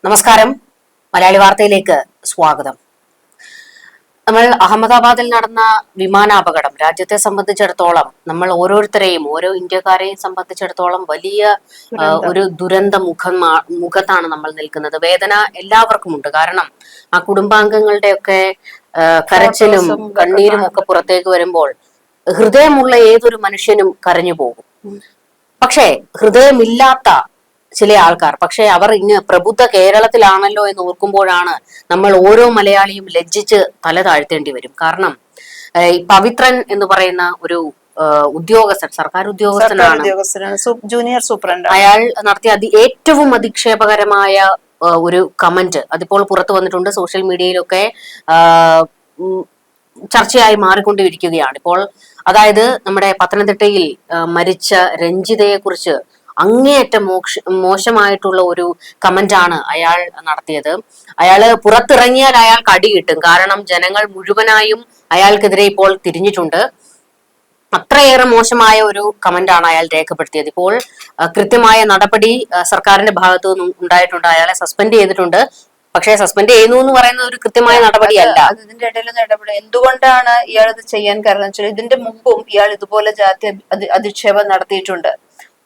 നമസ്കാരം. മലയാളി വാർത്തയിലേക്ക് സ്വാഗതം. നമ്മൾ അഹമ്മദാബാദിൽ നടന്ന വിമാനാപകടം രാജ്യത്തെ സംബന്ധിച്ചിടത്തോളം നമ്മൾ ഓരോരുത്തരെയും ഓരോ ഇന്ത്യക്കാരെയും സംബന്ധിച്ചിടത്തോളം വലിയ ഒരു ദുരന്ത മുഖത്താണ് നമ്മൾ നിൽക്കുന്നത്. വേദന എല്ലാവർക്കും ഉണ്ട്. കാരണം ആ കുടുംബാംഗങ്ങളുടെയൊക്കെ കരച്ചിലും കണ്ണീരും ഒക്കെ പുറത്തേക്ക് വരുമ്പോൾ ഹൃദയമുള്ള ഏതൊരു മനുഷ്യനും കരഞ്ഞു പോകും. പക്ഷേ ഹൃദയമില്ലാത്ത ചില ആൾക്കാർ, പക്ഷെ അവർ ഇങ്ങ് പ്രബുദ്ധ കേരളത്തിലാണല്ലോ എന്ന് ഓർക്കുമ്പോഴാണ് നമ്മൾ ഓരോ മലയാളിയും ലജ്ജിച്ച് തല താഴ്ത്തേണ്ടി വരും. കാരണം ഈ പവിത്രൻ എന്ന് പറയുന്ന ഒരു ഉദ്യോഗസ്ഥൻ, സർക്കാർ ഉദ്യോഗസ്ഥനാണ്, ജൂനിയർ സൂപ്രണ്ട്. അയാൾ നടത്തിയ ഏറ്റവും അധിക്ഷേപകരമായ ഒരു കമന്റ് അതിപ്പോൾ പുറത്തു വന്നിട്ടുണ്ട്. സോഷ്യൽ മീഡിയയിലൊക്കെ ചർച്ചയായി മാറിക്കൊണ്ടിരിക്കുകയാണ് ഇപ്പോൾ. അതായത് നമ്മുടെ പത്തനംതിട്ടയിൽ മരിച്ച രഞ്ജിതയെ കുറിച്ച് അങ്ങേയറ്റം മോശമായിട്ടുള്ള ഒരു കമന്റാണ് അയാൾ നടത്തിയത്. അയാള് പുറത്തിറങ്ങിയാൽ അയാൾക്ക് അടി കിട്ടും. കാരണം ജനങ്ങൾ മുഴുവനായും അയാൾക്കെതിരെ ഇപ്പോൾ തിരിഞ്ഞിട്ടുണ്ട്. അത്രയേറെ മോശമായ ഒരു കമന്റാണ് അയാൾ രേഖപ്പെടുത്തിയത്. ഇപ്പോൾ കൃത്യമായ നടപടി സർക്കാരിന്റെ ഭാഗത്തു നിന്നും ഉണ്ടായിട്ടുണ്ട്. അയാളെ സസ്പെൻഡ് ചെയ്തിട്ടുണ്ട്. പക്ഷേ സസ്പെൻഡ് ചെയ്യുന്നു എന്ന് പറയുന്നത് ഒരു കൃത്യമായ നടപടിയല്ല. ഇതിന്റെ ഇടയിലൊന്നും ഇടപെടും. എന്തുകൊണ്ടാണ് ഇയാൾ ഇത് ചെയ്യാൻ കാരണം വെച്ചാൽ ഇതിന്റെ മുമ്പും ഇയാൾ ഇതുപോലെ ജാതി അധിക്ഷേപം നടത്തിയിട്ടുണ്ട്.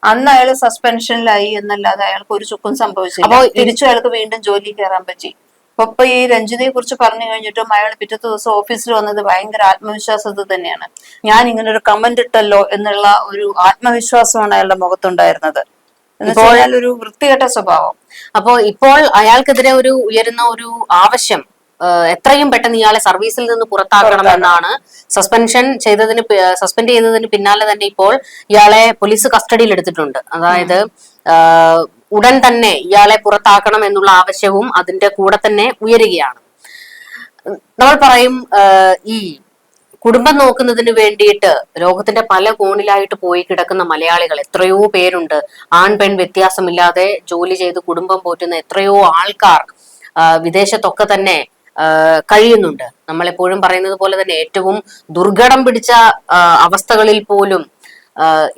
അന്ന് അയാൾ സസ്പെൻഷനിലായി എന്നല്ലാതെ അയാൾക്ക് ഒരു ചുക്കും സംഭവിച്ചില്ല. അപ്പോൾ തിരിച്ചു അയാൾക്ക് വീണ്ടും ജോലി കയറാൻ പറ്റി. അപ്പൊ ഈ രഞ്ജിതയെ കുറിച്ച് പറഞ്ഞു കഴിഞ്ഞിട്ടും അയാൾ പിറ്റത്തെ ദിവസം ഓഫീസിൽ വന്നത് ഭയങ്കര ആത്മവിശ്വാസത്തിൽ തന്നെയാണ്. ഞാൻ ഇങ്ങനെ ഒരു കമന്റ് ഇട്ടല്ലോ എന്നുള്ള ഒരു ആത്മവിശ്വാസമാണ് അയാളുടെ മുഖത്തുണ്ടായിരുന്നത്. ഒരു വൃത്തികെട്ട സ്വഭാവം. അപ്പോ ഇപ്പോൾ അയാൾക്കെതിരെ ഉയരുന്ന ഒരു ആവശ്യം എത്രയും പെട്ടെന്ന് ഇയാളെ സർവീസിൽ നിന്ന് പുറത്താക്കണമെന്നാണ്. സസ്പെൻഡ് ചെയ്തതിന് പിന്നാലെ തന്നെ ഇപ്പോൾ ഇയാളെ പോലീസ് കസ്റ്റഡിയിൽ എടുത്തിട്ടുണ്ട്. അതായത് ഉടൻ തന്നെ ഇയാളെ പുറത്താക്കണം എന്നുള്ള ആവശ്യവും അതിന്റെ കൂടെ തന്നെ ഉയരുകയാണ്. നമ്മൾ പറയും ഈ കുടുംബം നോക്കുന്നതിന് വേണ്ടിയിട്ട് ലോകത്തിന്റെ പല കോണിലായിട്ട് പോയി കിടക്കുന്ന മലയാളികൾ എത്രയോ പേരുണ്ട്. ആൺ പെൺ വ്യത്യാസമില്ലാതെ ജോലി ചെയ്ത് കുടുംബം പോറ്റുന്ന എത്രയോ ആൾക്കാർ വിദേശത്തൊക്കെ തന്നെ കഴിയുന്നുണ്ട്. നമ്മളെപ്പോഴും പറയുന്നത് പോലെ തന്നെ ഏറ്റവും ദുർഘടം പിടിച്ച അവസ്ഥകളിൽ പോലും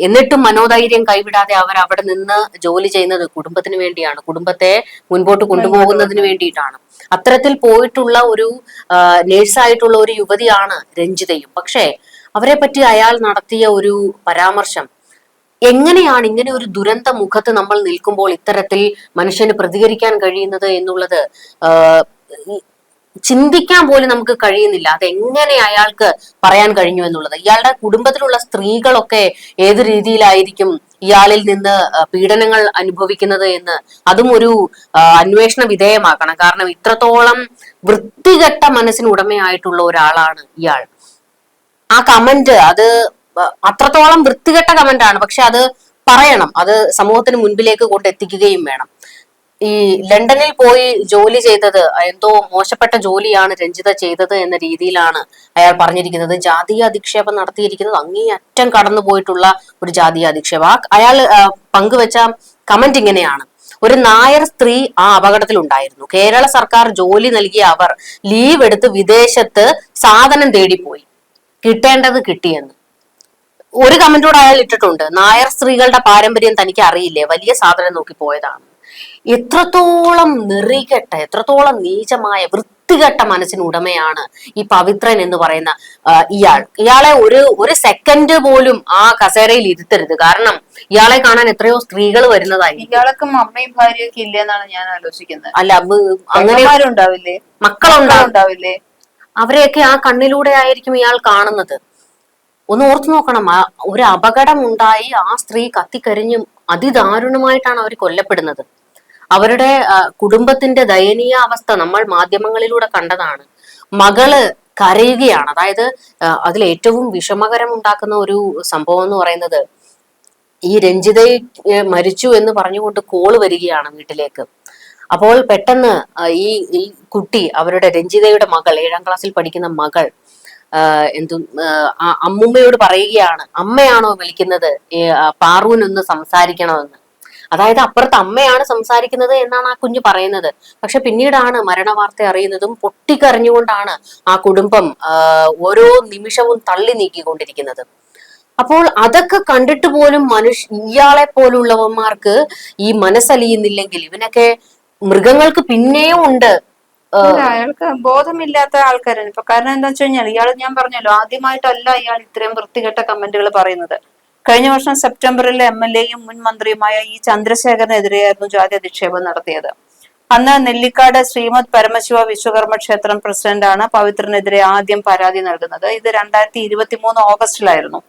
എന്നിട്ടും മനോധൈര്യം കൈവിടാതെ അവർ അവിടെ നിന്ന് ജോലി ചെയ്യുന്നത് കുടുംബത്തിന് വേണ്ടിയാണ്, കുടുംബത്തെ മുൻപോട്ട് കൊണ്ടുപോകുന്നതിന് വേണ്ടിയിട്ടാണ്. അത്തരത്തിൽ പോയിട്ടുള്ള ഒരു നേഴ്സായിട്ടുള്ള ഒരു യുവതിയാണ് രഞ്ജിതയും. പക്ഷേ അവരെ പറ്റി അയാൾ നടത്തിയ ഒരു പരാമർശം, എങ്ങനെയാണ് ഇങ്ങനെ ഒരു ദുരന്ത മുഖത്ത് നമ്മൾ നിൽക്കുമ്പോൾ ഇത്തരത്തിൽ മനുഷ്യന് പ്രതികരിക്കാൻ കഴിയുന്നത് എന്നുള്ളത് ചിന്തിക്കാൻ പോലും നമുക്ക് കഴിയുന്നില്ല. അതെങ്ങനെ അയാൾക്ക് പറയാൻ കഴിഞ്ഞു എന്നുള്ളത്. ഇയാളുടെ കുടുംബത്തിലുള്ള സ്ത്രീകളൊക്കെ ഏത് രീതിയിലായിരിക്കും ഇയാളിൽ നിന്ന് പീഡനങ്ങൾ അനുഭവിക്കുന്നത് എന്ന് അതും ഒരു അന്വേഷണ വിധേയമാക്കണം. കാരണം ഇത്രത്തോളം വൃത്തികെട്ട മനസ്സിന് ഉടമയായിട്ടുള്ള ഒരാളാണ് ഇയാൾ. ആ കമന്റ് അത് അത്രത്തോളം വൃത്തികെട്ട കമന്റ് ആണ്. പക്ഷെ അത് പറയണം, അത് സമൂഹത്തിന് മുൻപിലേക്ക് കൊണ്ടെത്തിക്കുകയും വേണം. ഈ ലണ്ടനിൽ പോയി ജോലി ചെയ്തത് എന്തോ മോശപ്പെട്ട ജോലിയാണ് രഞ്ജിത ചെയ്തത് എന്ന രീതിയിലാണ് അയാൾ പറഞ്ഞിരിക്കുന്നത്. ജാതീയ അധിക്ഷേപം നടത്തിയിരിക്കുന്നത് അങ്ങേയറ്റം കടന്നുപോയിട്ടുള്ള ഒരു ജാതീയ അധിക്ഷേപം. അയാൾ പങ്കുവെച്ച കമന്റ് ഇങ്ങനെയാണ്: ഒരു നായർ സ്ത്രീ ആ അപകടത്തിൽ ഉണ്ടായിരുന്നു. കേരള സർക്കാർ ജോലി നൽകിയ അവർ ലീവ് എടുത്ത് വിദേശത്ത് സാധനം തേടിപ്പോയി, കിട്ടേണ്ടത് കിട്ടിയെന്ന് ഒരു കമന്റോട് അയാൾ ഇട്ടിട്ടുണ്ട്. നായർ സ്ത്രീകളുടെ പാരമ്പര്യം തനിക്ക് അറിയില്ലേ, വലിയ സാധനം നോക്കി പോയതാണ്. എത്രത്തോളം നെറികെട്ട, എത്രത്തോളം നീചമായ വൃത്തികെട്ട മനസ്സിന് ഉടമയാണ് ഈ പവിത്രൻ എന്ന് പറയുന്ന ഇയാളെ ഒരു സെക്കൻഡ് പോലും ആ കസേരയിൽ ഇരുത്തരുത്. കാരണം ഇയാളെ കാണാൻ എത്രയോ സ്ത്രീകൾ വരുന്നതായി. ഇയാളൊക്കെ അമ്മയും ഭാര്യയൊക്കെ ഇല്ലെന്നാണ് ഞാൻ ആലോചിക്കുന്നത്. അല്ല, അങ്ങനെ ഉണ്ടാവില്ലേ, മക്കളുണ്ടാവില്ലേ, അവരെയൊക്കെ ആ കണ്ണിലൂടെ ആയിരിക്കും ഇയാൾ കാണുന്നത്. ഒന്ന് ഓർത്തു നോക്കണം. ഒരു അപകടം ഉണ്ടായി ആ സ്ത്രീ കത്തിക്കരിഞ്ഞും അതിദാരുണമായിട്ടാണ് അവർ കൊല്ലപ്പെടുന്നത്. അവരുടെ കുടുംബത്തിന്റെ ദയനീയ അവസ്ഥ നമ്മൾ മാധ്യമങ്ങളിലൂടെ കണ്ടതാണ്. മകള് കരയുകയാണ്. അതായത് അതിൽ ഏറ്റവും വിഷമകരം ഉണ്ടാക്കുന്ന ഒരു സംഭവം എന്ന് പറയുന്നത്, ഈ രഞ്ജിതയെ മരിച്ചു എന്ന് പറഞ്ഞുകൊണ്ട് കോള് വരികയാണ് വീട്ടിലേക്ക്. അപ്പോൾ പെട്ടെന്ന് ഈ കുട്ടി, അവരുടെ രഞ്ജിതയുടെ മകൾ, 7ാം ക്ലാസ്സിൽ പഠിക്കുന്ന മകൾ അമ്മുമ്മയോട് പറയുകയാണ്, അമ്മയാണോ വിളിക്കുന്നത്, പാറുവിനൊന്ന് സംസാരിക്കണമെന്ന്. അതായത് അപ്പുറത്ത് അമ്മയാണ് സംസാരിക്കുന്നത് എന്നാണ് ആ കുഞ്ഞ് പറയുന്നത്. പക്ഷെ പിന്നീടാണ് മരണവാർത്ത അറിയുന്നതും പൊട്ടിക്കരഞ്ഞുകൊണ്ടാണ് ആ കുടുംബം ഓരോ നിമിഷവും തള്ളി നീക്കിക്കൊണ്ടിരിക്കുന്നത്. അപ്പോൾ അതൊക്കെ കണ്ടിട്ട് പോലും ഇയാളെ പോലുള്ളവന്മാർക്ക് ഈ മനസ്സലിയുന്നില്ലെങ്കിൽ ഇവനൊക്കെ മൃഗങ്ങൾക്ക് പിന്നെയും ഉണ്ട്. അയാൾക്ക് ബോധമില്ലാത്ത ആൾക്കാരാണ് ഇപ്പൊ. കാരണം എന്താ വെച്ച് കഴിഞ്ഞാൽ ഇയാൾ, ഞാൻ പറഞ്ഞല്ലോ, ആദ്യമായിട്ടല്ല ഇയാൾ ഇത്രയും വൃത്തികെട്ട കമന്റുകൾ പറയുന്നത്. കഴിഞ്ഞ വർഷം സെപ്റ്റംബറിൽ MLA-യും മുൻ മന്ത്രിയുമായ ഈ ചന്ദ്രശേഖരനെതിരെയായിരുന്നു ജാതി അധിക്ഷേപം നടത്തിയത്. അന്ന് നെല്ലിക്കാട് ശ്രീമദ് പരമശിവ വിശ്വകർമ്മ ക്ഷേത്രം പ്രസിഡന്റാണ് പവിത്രനെതിരെ ആദ്യം പരാതി നൽകുന്നത്. ഇത് 2023 ഓഗസ്റ്റിലായിരുന്നു.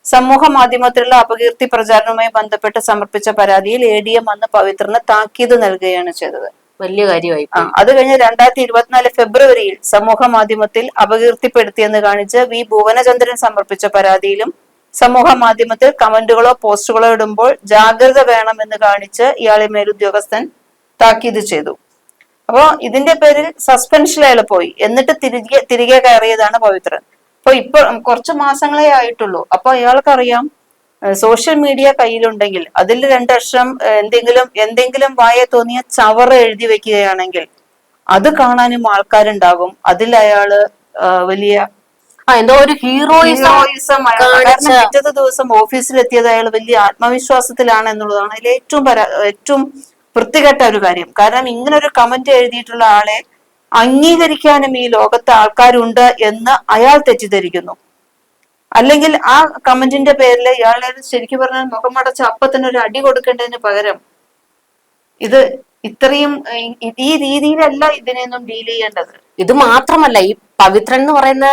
സമൂഹ മാധ്യമത്തിലുള്ള അപകീർത്തി പ്രചാരണവുമായി ബന്ധപ്പെട്ട് സമർപ്പിച്ച പരാതിയിൽ ADM അന്ന് പവിത്രന് താക്കീത് നൽകുകയാണ് ചെയ്തത്. വലിയ കാര്യമായി. അത് കഴിഞ്ഞ് 2024 ഫെബ്രുവരിയിൽ സമൂഹ മാധ്യമത്തിൽ അപകീർത്തിപ്പെടുത്തിയെന്ന് കാണിച്ച് V ഭുവനചന്ദ്രൻ സമർപ്പിച്ച പരാതിയിലും സമൂഹ മാധ്യമത്തിൽ കമന്റുകളോ പോസ്റ്റുകളോ ഇടുമ്പോൾ ജാഗ്രത വേണമെന്ന് കാണിച്ച് ഇയാളെ മേലുദ്യോഗസ്ഥൻ താക്കീത് ചെയ്തു. അപ്പോ ഇതിന്റെ പേരിൽ സസ്പെൻഷൻ അയാൾ പോയി. എന്നിട്ട് തിരികെ കയറിയതാണ് പവിത്രൻ. ഇപ്പൊ കുറച്ച് മാസങ്ങളെ ആയിട്ടുള്ളൂ. അപ്പൊ ഇയാൾക്കറിയാം, സോഷ്യൽ മീഡിയ കയ്യിലുണ്ടെങ്കിൽ അതിൽ 2 അക്ഷരം എന്തെങ്കിലും വായ തോന്നിയ ചവറ് എഴുതി വെക്കുകയാണെങ്കിൽ അത് കാണാനും ആൾക്കാരുണ്ടാകും. അതിൽ അയാള് വലിയ എന്തോ ഒരു ഹീറോയിസം. കാരണം പിറ്റത്തെ ദിവസം ഓഫീസിലെത്തിയത് അയാൾ വലിയ ആത്മവിശ്വാസത്തിലാണ് എന്നുള്ളതാണ് അതിൽ ഏറ്റവും വൃത്തികെട്ട ഒരു കാര്യം. കാരണം ഇങ്ങനെ ഒരു കമന്റ് എഴുതിയിട്ടുള്ള ആളെ അംഗീകരിക്കാനും ഈ ലോകത്തെ ആൾക്കാരുണ്ട് എന്ന് അയാൾ തെറ്റിദ്ധരിക്കുന്നു. അല്ലെങ്കിൽ ആ കമന്റിന്റെ പേരിൽ ഇയാളെ ശരിക്കും പറഞ്ഞാൽ മുഖമടച്ച് അപ്പത്തിന് ഒരു അടി കൊടുക്കേണ്ടതിന് പകരം ഇത് ഇത്രയും ഈ രീതിയിലല്ല ഇതിനെയൊന്നും ഡീൽ ചെയ്യേണ്ടത്. ഇത് മാത്രമല്ല, ഈ പവിത്രൻ എന്ന് പറയുന്ന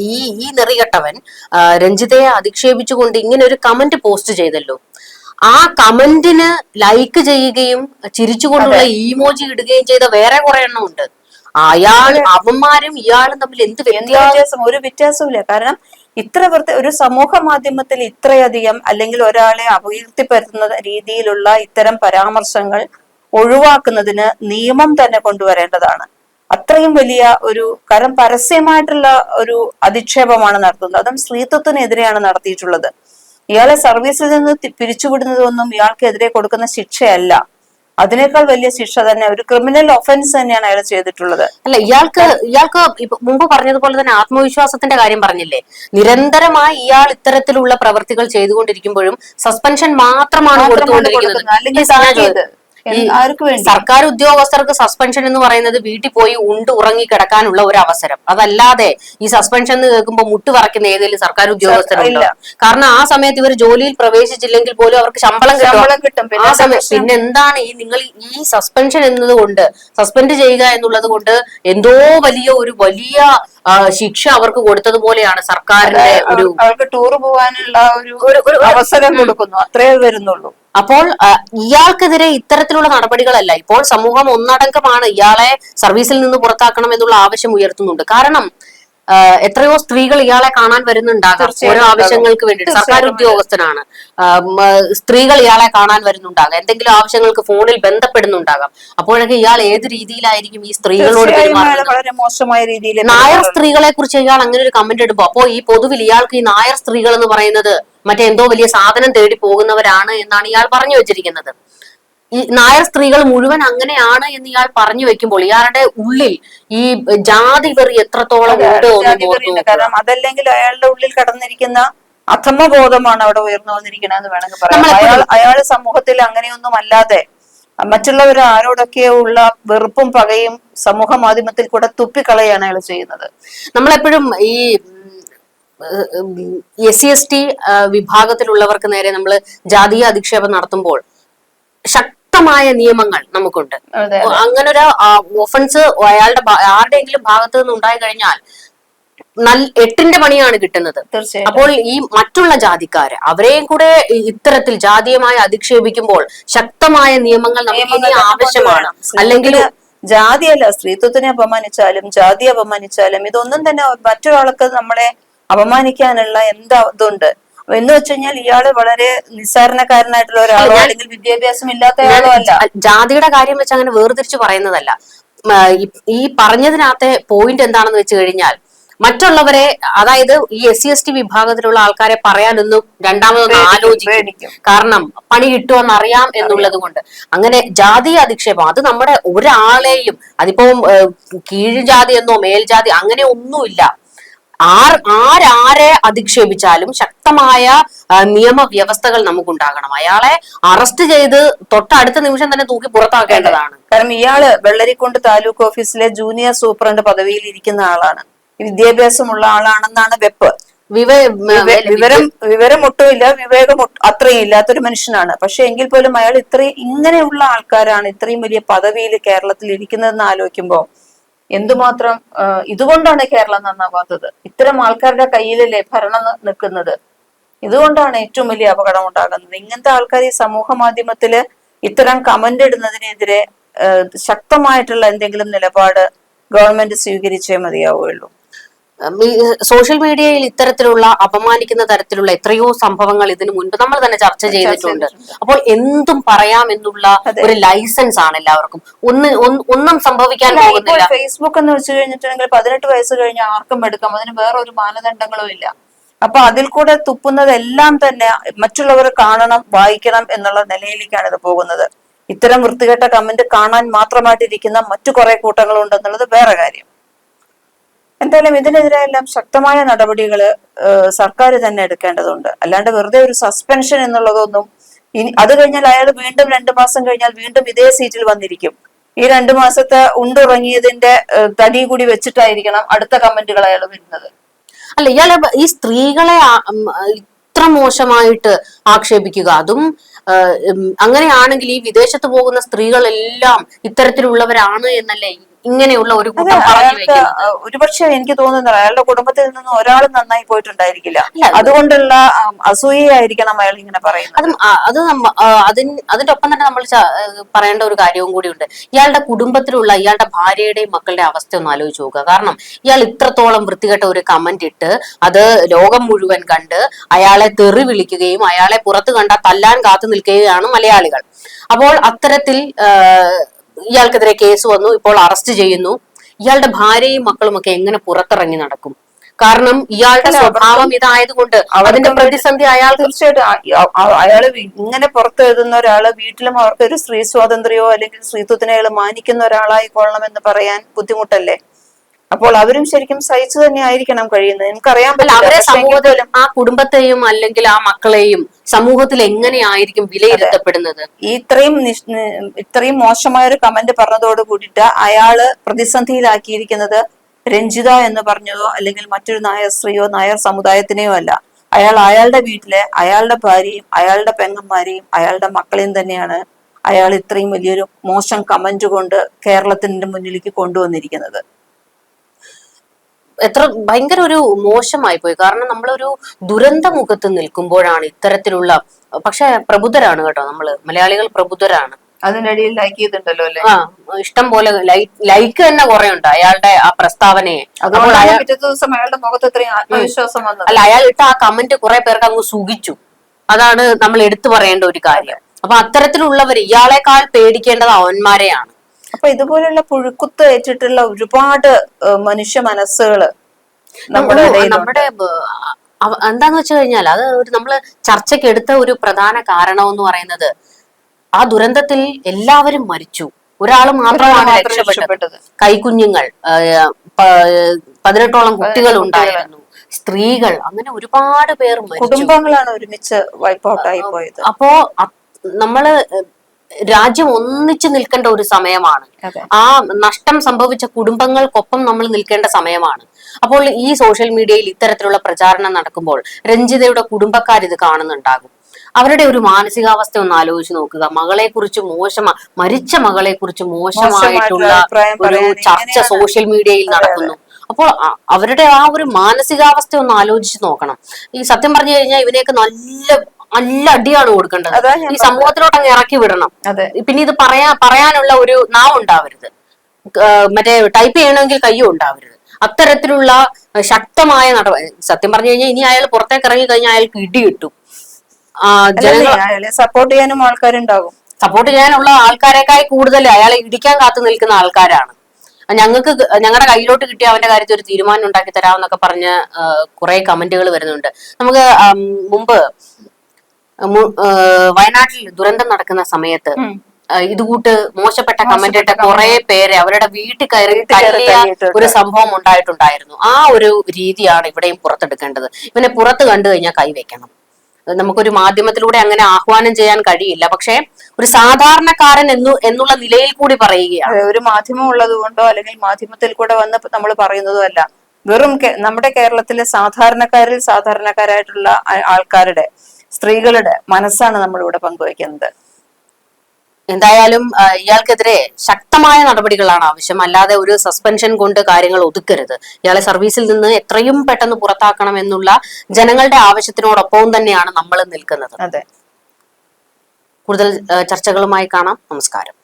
ഈ നെറികെട്ടവൻ രഞ്ജിതയെ അധിക്ഷേപിച്ചുകൊണ്ട് ഇങ്ങനെ ഒരു കമന്റ് പോസ്റ്റ് ചെയ്തല്ലോ. ആ കമന്റിന് ലൈക്ക് ചെയ്യുകയും ചിരിച്ചുകൊണ്ടുള്ള ഇമോജി ഇടുകയും ചെയ്ത വേറെ കുറെ എണ്ണം ഉണ്ട്. അവന്മാരും ഇയാളും തമ്മിൽ എന്ത് വ്യത്യാസം? ഒരു വ്യത്യാസമില്ല. കാരണം ഒരു സമൂഹ മാധ്യമത്തിൽ ഇത്രയധികം, അല്ലെങ്കിൽ ഒരാളെ അപകീർത്തിപ്പെടുത്തുന്ന രീതിയിലുള്ള ഇത്തരം പരാമർശങ്ങൾ ഒഴിവാക്കുന്നതിന് നിയമം തന്നെ കൊണ്ടുവരേണ്ടതാണ്. അത്രയും വലിയ കാരണം പരസ്യമായിട്ടുള്ള ഒരു അധിക്ഷേപമാണ് നടത്തുന്നത്. അതും സ്ത്രീത്വത്തിനെതിരെയാണ് നടത്തിയിട്ടുള്ളത്. ഇയാളെ സർവീസിൽ നിന്ന് പിരിച്ചുവിടുന്നതൊന്നും ഇയാൾക്കെതിരെ കൊടുക്കുന്ന ശിക്ഷയല്ല. അതിനേക്കാൾ വലിയ ശിക്ഷ തന്നെ, ഒരു ക്രിമിനൽ ഒഫൻസ് തന്നെയാണ് അയാൾ ചെയ്തിട്ടുള്ളത്. അല്ല, ഇയാൾക്ക് മുമ്പ് പറഞ്ഞതുപോലെ തന്നെ ആത്മവിശ്വാസത്തിന്റെ കാര്യം പറഞ്ഞില്ലേ? നിരന്തരമായി ഇയാൾ ഇത്തരത്തിലുള്ള പ്രവൃത്തികൾ ചെയ്തുകൊണ്ടിരിക്കുമ്പോഴും സസ്പെൻഷൻ മാത്രമാണ് കൊടുത്തുകൊണ്ടിരിക്കുന്നത്. സർക്കാർ ഉദ്യോഗസ്ഥർക്ക് സസ്പെൻഷൻ എന്ന് പറയുന്നത് വീട്ടിൽ പോയി ഉറങ്ങി കിടക്കാനുള്ള ഒരു അവസരം. അതല്ലാതെ ഈ സസ്പെൻഷൻ എന്ന് കേൾക്കുമ്പോൾ മുട്ടുപറക്കുന്ന ഏതെങ്കിലും സർക്കാർ ഉദ്യോഗസ്ഥരുണ്ടോ? കാരണം ആ സമയത്ത് ഇവർ ജോലിയിൽ പ്രവേശിച്ചില്ലെങ്കിൽ പോലും അവർക്ക് ശമ്പളം കിട്ടും. ആ സമയത്ത് പിന്നെ എന്താണ് നിങ്ങൾ ഈ സസ്പെൻഷൻ എന്നതുകൊണ്ട്, സസ്പെൻഡ് ചെയ്യുക എന്നുള്ളത് കൊണ്ട് എന്തോ വലിയ ശിക്ഷ അവർക്ക് കൊടുത്തതുപോലെയാണ് സർക്കാരിന്റെ അവർക്ക് ടൂർ പോകാനുള്ള ഒരു അവസരം കൊടുക്കുന്നു, അത്രേ വരുന്നുള്ളൂ. അപ്പോൾ ഇയാൾക്കെതിരെ ഇത്തരത്തിലുള്ള നടപടികളല്ല. ഇപ്പോൾ സമൂഹം ഒന്നടങ്കമാണ് ഇയാളെ സർവീസിൽ നിന്ന് പുറത്താക്കണം എന്നുള്ള ആവശ്യം ഉയർത്തുന്നുണ്ട്. കാരണം എത്രയോ സ്ത്രീകൾ ഇയാളെ കാണാൻ വരുന്നുണ്ടാകാം ഓരോ ആവശ്യങ്ങൾക്ക് വേണ്ടി. സർക്കാർ ഉദ്യോഗസ്ഥനാണ്, സ്ത്രീകൾ ഇയാളെ കാണാൻ വരുന്നുണ്ടാകാം, എന്തെങ്കിലും ആവശ്യങ്ങൾക്ക് ഫോണിൽ ബന്ധപ്പെടുന്നുണ്ടാകാം. അപ്പോഴൊക്കെ ഇയാൾ ഏത് രീതിയിലായിരിക്കും ഈ സ്ത്രീകളോട് വളരെ മോശമായ രീതിയിൽ നായർ സ്ത്രീകളെ കുറിച്ച് ഇയാൾ അങ്ങനെ ഒരു കമന്റ് ഇടുമ്പോ, അപ്പോ ഈ പൊതുവിൽ ഇയാൾക്ക് ഈ നായർ സ്ത്രീകൾ എന്ന് പറയുന്നത് മറ്റെന്തോ വലിയ സാധനം തേടി പോകുന്നവരാണ് എന്നാണ് ഇയാൾ പറഞ്ഞു വെച്ചിരിക്കുന്നത്. ഈ നായർ സ്ത്രീകൾ മുഴുവൻ അങ്ങനെയാണ് എന്ന് ഇയാൾ പറഞ്ഞു വെക്കുമ്പോൾ ഇയാളുടെ ഉള്ളിൽ ഈ ജാതി വെറി എത്രത്തോളം ഉണ്ട്. കാരണം അതല്ലെങ്കിൽ അയാളുടെ ഉള്ളിൽ കടന്നിരിക്കുന്ന അധമബോധമാണ് അവിടെ ഉയർന്നു വന്നിരിക്കണമെന്ന് വേണമെങ്കിൽ പറയാം. അയാൾ സമൂഹത്തിൽ അങ്ങനെയൊന്നും അല്ലാതെ മറ്റുള്ളവർ ആരോടൊക്കെയോ ഉള്ള വെറുപ്പും പകയും സമൂഹ മാധ്യമത്തിൽ കൂടെ തുപ്പിക്കളയാണ് അയാൾ ചെയ്യുന്നത്. നമ്മളെപ്പോഴും ഈ SC/ST വിഭാഗത്തിലുള്ളവർക്ക് നേരെ നമ്മൾ ജാതീയ അധിക്ഷേപം നടത്തുമ്പോൾ ശക്തമായ നിയമങ്ങൾ നമുക്കുണ്ട്. അങ്ങനെ ഒരു ഒഫൻസ് ആരുടെയെങ്കിലും ഭാഗത്ത് നിന്ന് ഉണ്ടായി കഴിഞ്ഞാൽ 8ന്റെ പണിയാണ് കിട്ടുന്നത്. അപ്പോൾ ഈ മറ്റുള്ള ജാതിക്കാര് അവരെയും കൂടെ ഇത്തരത്തിൽ ജാതീയമായി അധിക്ഷേപിക്കുമ്പോൾ ശക്തമായ നിയമങ്ങൾ നമുക്ക് ആവശ്യമാണ്. അല്ലെങ്കിൽ ജാതിയല്ല, സ്ത്രീത്വത്തിനെ അപമാനിച്ചാലും ജാതി അപമാനിച്ചാലും ഇതൊന്നും തന്നെ മറ്റൊരാൾക്ക് നമ്മളെ അപമാനിക്കാനുള്ള ഇതുണ്ട് എന്ന് വെച്ച് കഴിഞ്ഞാൽ ഇയാള് വളരെ നിസ്സാരണക്കാരനായിട്ടുള്ള ഒരാളോ അല്ലെങ്കിൽ വിദ്യാഭ്യാസം ഇല്ലാത്ത ആളോ അല്ല. ജാതിയുടെ കാര്യം വെച്ച് അങ്ങനെ വേർതിരിച്ച് പറയുന്നതല്ല. ഈ പറഞ്ഞതിനകത്തെ പോയിന്റ് എന്താണെന്ന് വെച്ച് കഴിഞ്ഞാൽ മറ്റുള്ളവരെ, അതായത് ഈ SC/ST വിഭാഗത്തിലുള്ള ആൾക്കാരെ പറയാനൊന്നും രണ്ടാമതൊന്നും ആലോചിക്കും. കാരണം പണി കിട്ടുമെന്നറിയാം എന്നുള്ളത് കൊണ്ട്. അങ്ങനെ ജാതീയ അധിക്ഷേപം അത് നമ്മുടെ ഒരാളെയും, അതിപ്പോ കീഴ്ജാതി എന്നോ മേൽജാതി അങ്ങനെ ഒന്നുമില്ല. ആരെ അധിക്ഷേപിച്ചാലും ശക്തമായ നിയമവ്യവസ്ഥകൾ നമുക്കുണ്ടാകണം. അയാളെ അറസ്റ്റ് ചെയ്ത് തൊട്ടടുത്ത നിമിഷം തന്നെ തൂക്കി പുറത്താക്കേണ്ടതാണ്. കാരണം ഇയാള് വെള്ളരിക്കുണ്ട് താലൂക്ക് ഓഫീസിലെ ജൂനിയർ സൂപ്രണ്ട് പദവിയിൽ ഇരിക്കുന്ന ആളാണ്, വിദ്യാഭ്യാസമുള്ള ആളാണെന്നാണ് വെപ്പ്. വിവരം ഒട്ടുമില്ല, വിവേകം അത്രയും ഇല്ലാത്തൊരു മനുഷ്യനാണ്. പക്ഷെ എങ്കിൽ പോലും അയാൾ ഇങ്ങനെയുള്ള ആൾക്കാരാണ് ഇത്രയും വലിയ പദവിയിൽ കേരളത്തിൽ ഇരിക്കുന്നതെന്ന് ആലോചിക്കുമ്പോ എന്തുമാത്രം ഇതുകൊണ്ടാണ് കേരളം നന്നാവാത്തത്. ഇത്തരം ആൾക്കാരുടെ കയ്യിലല്ലേ ഭരണം നിൽക്കുന്നത്. ഇതുകൊണ്ടാണ് ഏറ്റവും വലിയ അപകടം ഉണ്ടാകുന്നത്. ഇങ്ങനത്തെ ആൾക്കാർ ഈ സമൂഹ മാധ്യമത്തില് ഇത്തരം കമന്റ് ഇടുന്നതിനെതിരെ ശക്തമായിട്ടുള്ള എന്തെങ്കിലും നിലപാട് ഗവൺമെന്റ് സ്വീകരിച്ചേ മതിയാവുകയുള്ളൂ. സോഷ്യൽ മീഡിയയിൽ ഇത്തരത്തിലുള്ള അപമാനിക്കുന്ന തരത്തിലുള്ള എത്രയോ സംഭവങ്ങൾ ഇതിനു മുൻപ് നമ്മൾ തന്നെ ചർച്ച ചെയ്തിട്ടുണ്ട്. അപ്പോൾ എന്തും പറയാം എന്നുള്ള ഒരു ലൈസൻസ് ആണ് എല്ലാവർക്കും. ഒന്നും സംഭവിക്കാൻ പോകുന്നില്ല. ഫേസ്ബുക്ക് എന്ന് വെച്ച് കഴിഞ്ഞിട്ടുണ്ടെങ്കിൽ 18 വയസ്സ് കഴിഞ്ഞ ആർക്കും എടുക്കാം, അതിന് വേറെ ഒരു മാനദണ്ഡങ്ങളും ഇല്ല. അപ്പൊ അതിൽ കൂടെ തുപ്പുന്നതെല്ലാം തന്നെ മറ്റുള്ളവർ കാണണം, വായിക്കണം എന്നുള്ള നിലയിലേക്കാണ് ഇത് പോകുന്നത്. ഇത്തരം വൃത്തികെട്ട കമന്റ് കാണാൻ മാത്രമായിട്ടിരിക്കുന്ന മറ്റു കുറെ കൂട്ടങ്ങളുണ്ടെന്നുള്ളത് വേറെ കാര്യം. എന്തായാലും ഇതിനെതിരെയെല്ലാം ശക്തമായ നടപടികൾ സർക്കാർ തന്നെ എടുക്കേണ്ടതുണ്ട്. അല്ലാണ്ട് വെറുതെ ഒരു സസ്പെൻഷൻ എന്നുള്ളതൊന്നും ഇനി അത് കഴിഞ്ഞാൽ അയാൾ വീണ്ടും 2 മാസം കഴിഞ്ഞാൽ വീണ്ടും ഇതേ സീറ്റിൽ വന്നിരിക്കും. ഈ 2 മാസത്തെ ഉണ്ടുറങ്ങിയതിന്റെ തടി കൂടി വെച്ചിട്ടായിരിക്കണം അടുത്ത കമന്റുകൾ അയാൾ വരുന്നത്. അല്ല, ഇയാളെ ഈ സ്ത്രീകളെ ഇത്ര മോശമായിട്ട് ആക്ഷേപിക്കുക, അതും അങ്ങനെയാണെങ്കിൽ ഈ വിദേശത്ത് പോകുന്ന സ്ത്രീകളെല്ലാം ഇത്തരത്തിലുള്ളവരാണ് എന്നല്ലേ ഇങ്ങനെയുള്ള ഒരു കൂട്ടം പറഞ്ഞു വെക്കുന്നത്. ഒരുപക്ഷെ എനിക്ക് തോന്നുന്നത് അയാളുടെ കുടുംബത്തിൽ നിന്ന് ഒരാളും നന്നായി പോയിട്ടുണ്ടായിരിക്കില്ല, അതുകൊണ്ടുള്ള അസൂയയായിരിക്കണം അയാൾ ഇങ്ങനെ പറയുന്നത്. അതിന്റെ ഒപ്പം തന്നെ നമ്മൾ പറയേണ്ട ഒരു കാര്യവും കൂടിയുണ്ട്. ഇയാളുടെ കുടുംബത്തിലുള്ള ഇയാളുടെ ഭാര്യയുടെയും മക്കളുടെ അവസ്ഥ ഒന്ന് ആലോചിച്ച് നോക്കുക. കാരണം ഇയാൾ ഇത്രത്തോളം വൃത്തികെട്ട ഒരു കമന്റ് ഇട്ട് അത് ലോകം മുഴുവൻ കണ്ട് അയാളെ തെറി വിളിക്കുകയും അയാളെ പുറത്ത് കണ്ട തല്ലാൻ കാത്തു നിൽക്കുകയാണ് മലയാളികൾ. അപ്പോൾ അത്തരത്തിൽ ഇയാൾക്കെതിരെ കേസ് വന്നു, ഇപ്പോൾ അറസ്റ്റ് ചെയ്യുന്നു. ഇയാളുടെ ഭാര്യയും മക്കളും ഒക്കെ എങ്ങനെ പുറത്തിറങ്ങി നടക്കും? കാരണം ഇയാളുടെ സ്വഭാവം ഇതായതുകൊണ്ട് അതിന്റെ പ്രതിസന്ധി അയാൾ തീർച്ചയായിട്ടും അയാള് ഇങ്ങനെ പുറത്തെഴുതുന്ന ഒരാള് വീട്ടിലും അവർക്കൊരു സ്ത്രീ സ്വാതന്ത്ര്യമോ അല്ലെങ്കിൽ സ്ത്രീത്വത്തിനെ അയാൾ മാനിക്കുന്ന ഒരാളായിക്കൊള്ളണം എന്ന് പറയാൻ ബുദ്ധിമുട്ടല്ലേ? അപ്പോൾ അവരും ശരിക്കും സഹിച്ചു തന്നെ ആയിരിക്കണം കഴിയുന്നത്. എനിക്കറിയാൻ അവരെ സമൂഹത്തിലും ആ കുടുംബത്തെയും അല്ലെങ്കിൽ ആ മക്കളെയും സമൂഹത്തിൽ എങ്ങനെയായിരിക്കും വിലയിരുത്തപ്പെടുന്നത്? ഇത്രയും മോശമായ ഒരു കമന്റ് പറഞ്ഞതോട് കൂടിയിട്ട് അയാള് പ്രതിസന്ധിയിലാക്കിയിരിക്കുന്നത് രഞ്ജിത എന്ന് പറഞ്ഞതോ അല്ലെങ്കിൽ മറ്റൊരു നായർ സ്ത്രീയോ നായർ സമുദായത്തിനെയോ അല്ല. അയാളുടെ വീട്ടിലെ അയാളുടെ ഭാര്യയും അയാളുടെ പെങ്ങന്മാരെയും അയാളുടെ മക്കളെയും തന്നെയാണ് അയാൾ ഇത്രയും വലിയൊരു മോശം കമന്റ് കൊണ്ട് കേരളത്തിന്റെ മുന്നിലേക്ക് കൊണ്ടുവന്നിരിക്കുന്നത്. എത്ര ഭയങ്കര ഒരു മോശമായി പോയി. കാരണം നമ്മളൊരു ദുരന്ത മുഖത്ത് നിൽക്കുമ്പോഴാണ് ഇത്തരത്തിലുള്ള, പക്ഷെ പ്രബുദ്ധരാണ് കേട്ടോ, നമ്മള് മലയാളികൾ പ്രബുദ്ധരാണ്. അതിനിടയിൽ ലൈക്ക് ചെയ്തിട്ടുണ്ടല്ലോ അല്ലെ? ഇഷ്ടം പോലെ ലൈക്ക് തന്നെ കുറെ ഉണ്ട് അയാളുടെ ആ പ്രസ്താവനയെ. പിറ്റേ ദിവസം അയാളുടെ മുഖത്ത് ഇത്രയും ആത്മവിശ്വാസം വന്നത്. അല്ല, അയാൾ ഇട്ട ആ കമന്റ് കുറെ പേർക്ക് അങ്ങ് സുഖിച്ചു. അതാണ് നമ്മൾ എടുത്തു പറയേണ്ട ഒരു കാര്യം. അപ്പൊ അത്തരത്തിലുള്ളവർ ഇയാളെക്കാൾ പേടിക്കേണ്ടത് അവന്മാരെയാണ്. അപ്പൊ ഇതുപോലുള്ള പുഴുക്കുത്ത് ഏറ്റിട്ടുള്ള ഒരുപാട് മനുഷ്യ മനസ്സുകള് നമ്മുടെ എന്താന്ന് വെച്ച് കഴിഞ്ഞാൽ അത് നമ്മള് ചർച്ചയ്ക്ക് എടുത്ത ഒരു പ്രധാന കാരണം എന്ന് പറയുന്നത് ആ ദുരന്തത്തിൽ എല്ലാവരും മരിച്ചു, ഒരാൾ മാത്രമാണ് രക്ഷപ്പെട്ടത്. കൈക്കുഞ്ഞുങ്ങൾ, 18ഓളം കുട്ടികൾ ഉണ്ടായിരുന്നു, സ്ത്രീകൾ, അങ്ങനെ ഒരുപാട് പേർ മരിച്ചു. കുടുംബങ്ങളാണ് ഒരുമിച്ച് വൈപ്പ് ഔട്ട് ആയി പോയത്. അപ്പോ നമ്മള് രാജ്യം ഒന്നിച്ചു നിൽക്കേണ്ട ഒരു സമയമാണ്. ആ നഷ്ടം സംഭവിച്ച കുടുംബങ്ങൾക്കൊപ്പം നമ്മൾ നിൽക്കേണ്ട സമയമാണ്. അപ്പോൾ ഈ സോഷ്യൽ മീഡിയയിൽ ഇത്തരത്തിലുള്ള പ്രചാരണം നടക്കുമ്പോൾ രഞ്ജിതയുടെ കുടുംബക്കാർ ഇത് കാണുന്നുണ്ടാകും. അവരുടെ ഒരു മാനസികാവസ്ഥ ഒന്ന് ആലോചിച്ച് നോക്കുക. മകളെ കുറിച്ച് മരിച്ച മകളെ കുറിച്ച് മോശമായിട്ടുള്ള ഒരു ചർച്ച സോഷ്യൽ മീഡിയയിൽ നടക്കുന്നു. അപ്പോൾ അവരുടെ ആ ഒരു മാനസികാവസ്ഥ ഒന്ന് ആലോചിച്ച് നോക്കണം. ഈ സത്യം പറഞ്ഞു കഴിഞ്ഞാൽ ഇവനെയൊക്കെ നല്ല അടിയാണ് കൊടുക്കേണ്ടത്. ഈ സമൂഹത്തിലോട്ട് അങ്ങ് ഇറക്കി വിടണം. പിന്നെ ഇത് പറയാനുള്ള ഒരു നാവുണ്ടാവരുത്, മറ്റേ ടൈപ്പ് ചെയ്യണമെങ്കിൽ കയ്യും ഉണ്ടാവരുത്. അത്തരത്തിലുള്ള ശക്തമായ സത്യം പറഞ്ഞു കഴിഞ്ഞാൽ ഇനി അയാൾ പുറത്തേക്ക് ഇറങ്ങി കഴിഞ്ഞാൽ അയാൾക്ക് ഇടി കിട്ടും. ജനങ്ങളെ സപ്പോർട്ട് ചെയ്യാനും ആൾക്കാരുണ്ടാകും. സപ്പോർട്ട് ചെയ്യാനുള്ള ആൾക്കാരെക്കായി കൂടുതൽ അയാളെ ഇടിക്കാൻ കാത്തു നിൽക്കുന്ന ആൾക്കാരാണ്. ഞങ്ങളുടെ കയ്യിലോട്ട് കിട്ടിയ അവന്റെ കാര്യത്തിൽ ഒരു തീരുമാനം ഉണ്ടാക്കി തരാമെന്നൊക്കെ പറഞ്ഞ് കുറെ കമന്റുകൾ വരുന്നുണ്ട്. നമുക്ക് മുമ്പ് വയനാട്ടിൽ ദുരന്തം നടക്കുന്ന സമയത്ത് ഇതുകൂട്ട് മോശപ്പെട്ട കമന്റ് ഇട്ട കുറെ പേരെ അവരുടെ വീട്ടിൽ കയറി തല്ലിയ ഒരു സംഭവം ഉണ്ടായിട്ടുണ്ടായിരുന്നു. ആ ഒരു രീതിയാണ് ഇവിടെയും പുറത്തെടുക്കേണ്ടത്. ഇവനെ പുറത്ത് കണ്ടു കഴിഞ്ഞാൽ കൈവയ്ക്കണം. നമുക്കൊരു മാധ്യമത്തിലൂടെ അങ്ങനെ ആഹ്വാനം ചെയ്യാൻ കഴിയില്ല, പക്ഷെ ഒരു സാധാരണക്കാരൻ എന്നുള്ള നിലയിൽ കൂടി പറയുകയാണ്. ഒരു മാധ്യമം ഉള്ളത് കൊണ്ടോ അല്ലെങ്കിൽ മാധ്യമത്തിൽ കൂടെ വന്ന് നമ്മൾ പറയുന്നതോ അല്ല, വെറും നമ്മുടെ കേരളത്തിലെ സാധാരണക്കാരായിട്ടുള്ള ആൾക്കാരുടെ, സ്ത്രീകളുടെ മനസ്സാണ് നമ്മളിവിടെ പങ്കുവയ്ക്കുന്നത്. എന്തായാലും ഇയാൾക്കെതിരെ ശക്തമായ നടപടികളാണ് ആവശ്യം. അല്ലാതെ ഒരു സസ്പെൻഷൻ കൊണ്ട് കാര്യങ്ങൾ ഒതുക്കരുത്. ഇയാളെ സർവീസിൽ നിന്ന് എത്രയും പെട്ടെന്ന് പുറത്താക്കണം എന്നുള്ള ജനങ്ങളുടെ ആവശ്യത്തിനോടൊപ്പം തന്നെയാണ് നമ്മൾ നിൽക്കുന്നത്. അതെ. കൂടുതൽ ചർച്ചകളുമായി കാണാം. നമസ്കാരം.